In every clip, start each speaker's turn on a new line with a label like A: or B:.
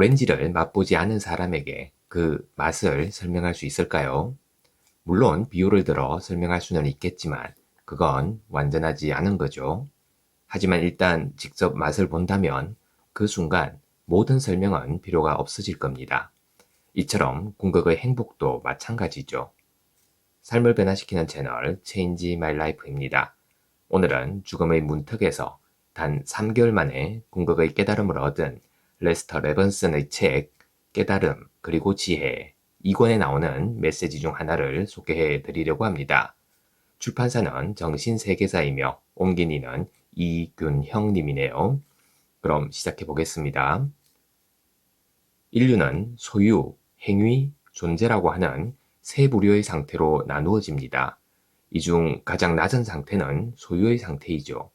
A: 오렌지를 맛보지 않은 사람에게 그 맛을 설명할 수 있을까요? 물론 비유를 들어 설명할 수는 있겠지만 그건 완전하지 않은 거죠. 하지만 일단 직접 맛을 본다면 그 순간 모든 설명은 필요가 없어질 겁니다. 이처럼 궁극의 행복도 마찬가지죠. 삶을 변화시키는 채널 Change My Life입니다. 오늘은 죽음의 문턱에서 단 3개월 만에 궁극의 깨달음을 얻은 레스터 레번슨의 책 깨달음 그리고 지혜 2권에 나오는 메시지 중 하나를 소개해 드리려고 합니다. 출판사는 정신세계사이며 옮긴 이는 이균형 님이네요. 그럼 시작해 보겠습니다. 인류는 소유, 행위, 존재라고 하는 세 부류의 상태로 나누어집니다. 이 중 가장 낮은 상태는 소유의 상태이죠.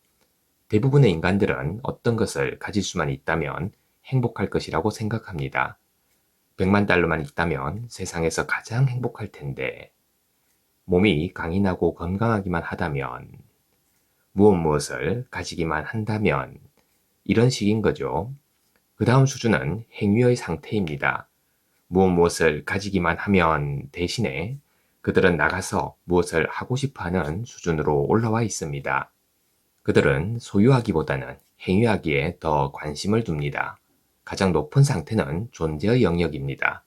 A: 대부분의 인간들은 어떤 것을 가질 수만 있다면 행복할 것이라고 생각합니다. 100만 달러만 있다면 세상에서 가장 행복할 텐데, 몸이 강인하고 건강하기만 하다면, 무엇을 가지기만 한다면, 이런 식인 거죠. 그 다음 수준은 행위의 상태입니다. 무엇을 가지기만 하면 대신에 그들은 나가서 무엇을 하고 싶어 하는 수준으로 올라와 있습니다. 그들은 소유하기보다는 행위하기에 더 관심을 둡니다. 가장 높은 상태는 존재의 영역입니다.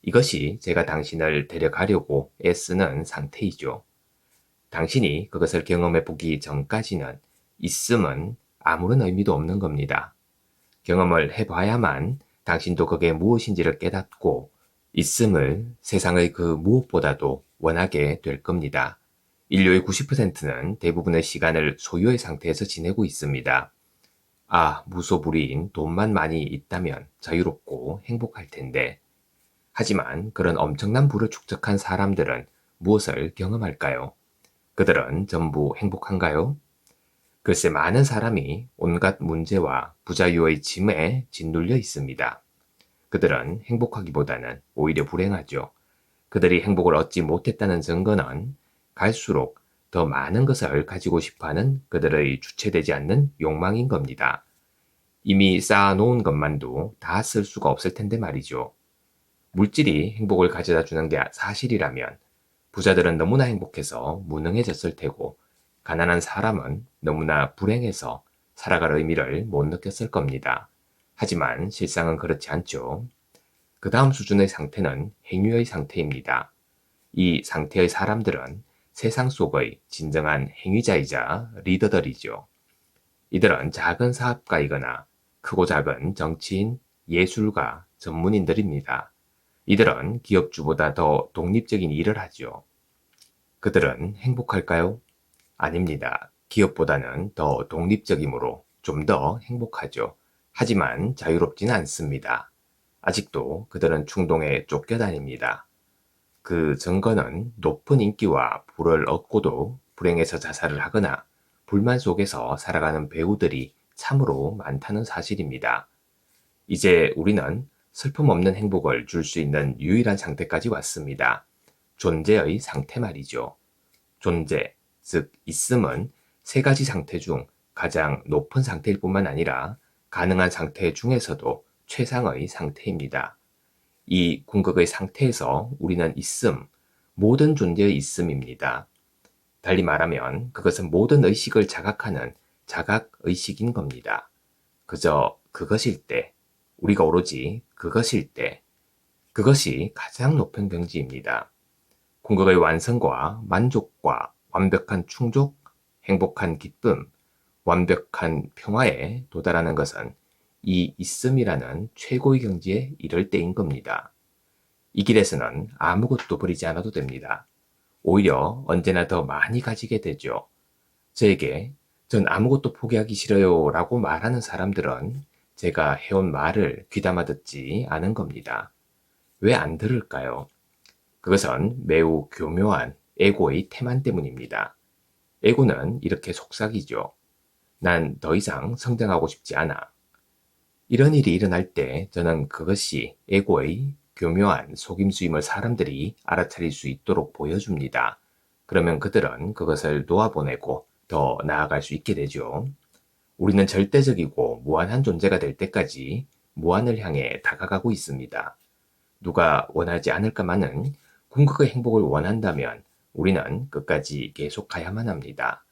A: 이것이 제가 당신을 데려가려고 애쓰는 상태이죠. 당신이 그것을 경험해 보기 전까지는 있음은 아무런 의미도 없는 겁니다. 경험을 해봐야만 당신도 그게 무엇인지를 깨닫고 있음을 세상의 그 무엇보다도 원하게 될 겁니다. 인류의 90%는 대부분의 시간을 소유의 상태에서 지내고 있습니다. 무소불위인 돈만 많이 있다면 자유롭고 행복할 텐데. 하지만 그런 엄청난 부를 축적한 사람들은 무엇을 경험할까요? 그들은 전부 행복한가요? 글쎄 많은 사람이 온갖 문제와 부자유의 짐에 짓눌려 있습니다. 그들은 행복하기보다는 오히려 불행하죠. 그들이 행복을 얻지 못했다는 증거는 갈수록 더 많은 것을 가지고 싶어하는 그들의 주체되지 않는 욕망인 겁니다. 이미 쌓아놓은 것만도 다 쓸 수가 없을 텐데 말이죠. 물질이 행복을 가져다 주는 게 사실이라면 부자들은 너무나 행복해서 무능해졌을 테고 가난한 사람은 너무나 불행해서 살아갈 의미를 못 느꼈을 겁니다. 하지만 실상은 그렇지 않죠. 그 다음 수준의 상태는 행위의 상태입니다. 이 상태의 사람들은 세상 속의 진정한 행위자이자 리더들이죠. 이들은 작은 사업가이거나 크고 작은 정치인, 예술가, 전문인들입니다. 이들은 기업주보다 더 독립적인 일을 하죠. 그들은 행복할까요? 아닙니다. 기업보다는 더 독립적이므로 좀 더 행복하죠. 하지만 자유롭지는 않습니다. 아직도 그들은 충동에 쫓겨다닙니다. 그 증거는 높은 인기와 부를 얻고도 불행해서 자살을 하거나 불만 속에서 살아가는 배우들이 참으로 많다는 사실입니다. 이제 우리는 슬픔 없는 행복을 줄 수 있는 유일한 상태까지 왔습니다. 존재의 상태 말이죠. 존재, 즉 있음은 세 가지 상태 중 가장 높은 상태일 뿐만 아니라 가능한 상태 중에서도 최상의 상태입니다. 이 궁극의 상태에서 우리는 있음, 모든 존재의 있음입니다. 달리 말하면 그것은 모든 의식을 자각하는 자각의식인 겁니다. 그저 그것일 때, 우리가 오로지 그것일 때, 그것이 가장 높은 경지입니다. 궁극의 완성과 만족과 완벽한 충족, 행복한 기쁨, 완벽한 평화에 도달하는 것은 이 있음이라는 최고의 경지에 이를 때인 겁니다. 이 길에서는 아무것도 버리지 않아도 됩니다. 오히려 언제나 더 많이 가지게 되죠. 저에게 전 아무것도 포기하기 싫어요 라고 말하는 사람들은 제가 해온 말을 귀담아 듣지 않은 겁니다. 왜 안 들을까요? 그것은 매우 교묘한 에고의 태만 때문입니다. 에고는 이렇게 속삭이죠. 난 더 이상 성장하고 싶지 않아. 이런 일이 일어날 때 저는 그것이 에고의 교묘한 속임수임을 사람들이 알아차릴 수 있도록 보여줍니다. 그러면 그들은 그것을 놓아보내고 더 나아갈 수 있게 되죠. 우리는 절대적이고 무한한 존재가 될 때까지 무한을 향해 다가가고 있습니다. 누가 원하지 않을까마는 궁극의 행복을 원한다면 우리는 끝까지 계속 가야만 합니다.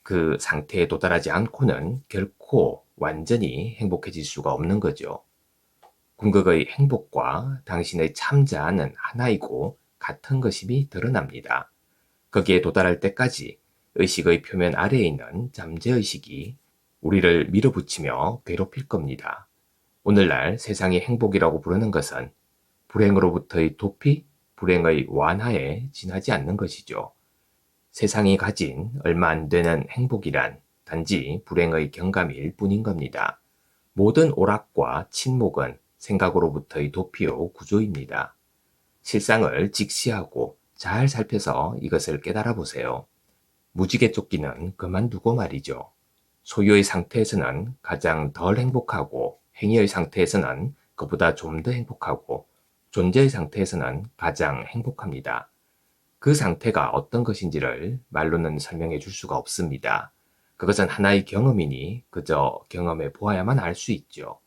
A: 그 상태에 도달하지 않고는 결코 완전히 행복해질 수가 없는 거죠. 궁극의 행복과 당신의 참자아는 하나이고 같은 것임이 드러납니다. 거기에 도달할 때까지 의식의 표면 아래에 있는 잠재의식이 우리를 밀어붙이며 괴롭힐 겁니다. 오늘날 세상이 행복이라고 부르는 것은 불행으로부터의 도피, 불행의 완화에 지나지 않는 것이죠. 세상이 가진 얼마 안 되는 행복이란 단지 불행의 경감일 뿐인 겁니다. 모든 오락과 침묵은 생각으로부터의 도피요 구조입니다. 실상을 직시하고 잘 살펴서 이것을 깨달아 보세요. 무지개 쫓기는 그만두고 말이죠. 소유의 상태에서는 가장 덜 행복하고 행위의 상태에서는 그보다 좀 더 행복하고 존재의 상태에서는 가장 행복합니다. 그 상태가 어떤 것인지를 말로는 설명해 줄 수가 없습니다. 그것은 하나의 경험이니 그저 경험해 보아야만 알 수 있죠.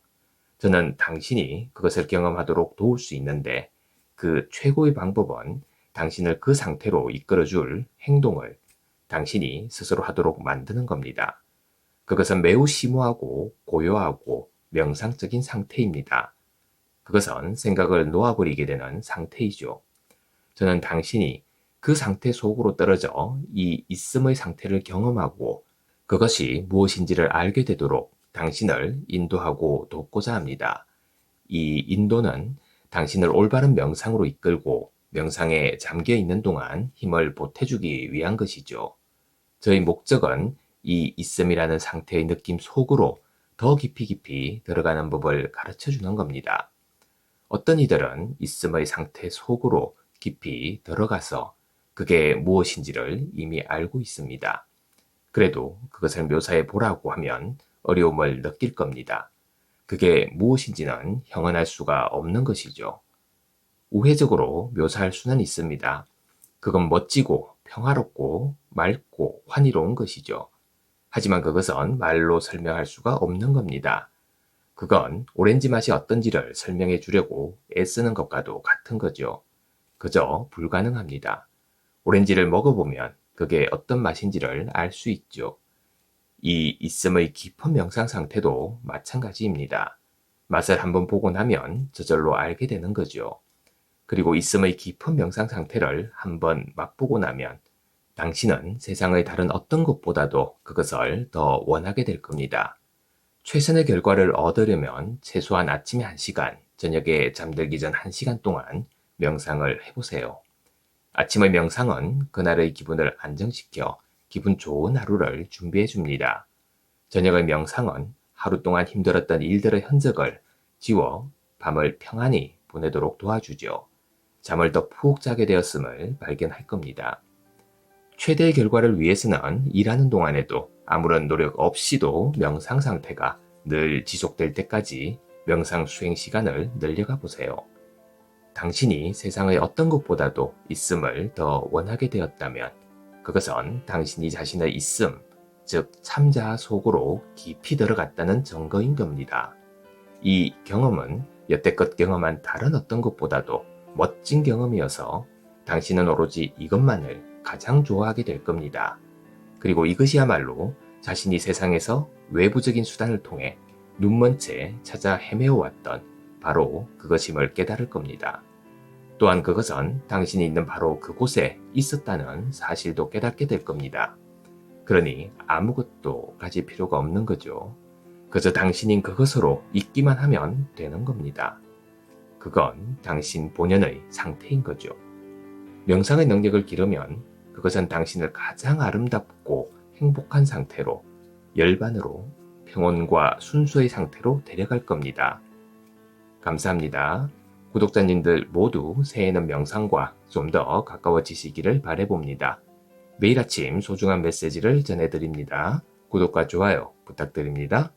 A: 저는 당신이 그것을 경험하도록 도울 수 있는데 그 최고의 방법은 당신을 그 상태로 이끌어줄 행동을 당신이 스스로 하도록 만드는 겁니다. 그것은 매우 심오하고 고요하고 명상적인 상태입니다. 그것은 생각을 놓아버리게 되는 상태이죠. 저는 당신이 그 상태 속으로 떨어져 이 있음의 상태를 경험하고 그것이 무엇인지를 알게 되도록 당신을 인도하고 돕고자 합니다. 이 인도는 당신을 올바른 명상으로 이끌고 명상에 잠겨 있는 동안 힘을 보태주기 위한 것이죠. 저희 목적은 이 있음이라는 상태의 느낌 속으로 더 깊이 들어가는 법을 가르쳐 주는 겁니다. 어떤 이들은 있음의 상태 속으로 깊이 들어가서 그게 무엇인지를 이미 알고 있습니다. 그래도 그것을 묘사해 보라고 하면 어려움을 느낄 겁니다. 그게 무엇인지는 형언할 수가 없는 것이죠. 우회적으로 묘사할 수는 있습니다. 그건 멋지고 평화롭고 맑고 환희로운 것이죠. 하지만 그것은 말로 설명할 수가 없는 겁니다. 그건 오렌지 맛이 어떤지를 설명해 주려고 애쓰는 것과도 같은 거죠. 그저 불가능합니다. 오렌지를 먹어보면 그게 어떤 맛인지를 알 수 있죠. 이 있음의 깊은 명상 상태도 마찬가지입니다. 맛을 한번 보고 나면 저절로 알게 되는 거죠. 그리고 있음의 깊은 명상 상태를 한번 맛보고 나면 당신은 세상의 다른 어떤 것보다도 그것을 더 원하게 될 겁니다. 최선의 결과를 얻으려면 최소한 아침에 1시간, 저녁에 잠들기 전 1시간 동안 명상을 해보세요. 아침의 명상은 그날의 기분을 안정시켜 기분 좋은 하루를 준비해 줍니다. 저녁의 명상은 하루 동안 힘들었던 일들의 흔적을 지워 밤을 평안히 보내도록 도와주죠. 잠을 더 푹 자게 되었음을 발견할 겁니다. 최대의 결과를 위해서는 일하는 동안에도 아무런 노력 없이도 명상 상태가 늘 지속될 때까지 명상 수행 시간을 늘려가 보세요. 당신이 세상의 어떤 것보다도 있음을 더 원하게 되었다면 그것은 당신이 자신의 있음, 즉 참자 속으로 깊이 들어갔다는 증거인 겁니다. 이 경험은 여태껏 경험한 다른 어떤 것보다도 멋진 경험이어서 당신은 오로지 이것만을 가장 좋아하게 될 겁니다. 그리고 이것이야말로 자신이 세상에서 외부적인 수단을 통해 눈먼 채 찾아 헤매어왔던 바로 그것임을 깨달을 겁니다. 또한 그것은 당신이 있는 바로 그곳에 있었다는 사실도 깨닫게 될 겁니다. 그러니 아무것도 가질 필요가 없는 거죠. 그저 당신인 그것으로 있기만 하면 되는 겁니다. 그건 당신 본연의 상태인 거죠. 명상의 능력을 기르면 그것은 당신을 가장 아름답고 행복한 상태로, 열반으로, 평온과 순수의 상태로 데려갈 겁니다. 감사합니다. 구독자님들 모두 새해에는 명상과 좀 더 가까워지시기를 바라봅니다. 매일 아침 소중한 메시지를 전해드립니다. 구독과 좋아요 부탁드립니다.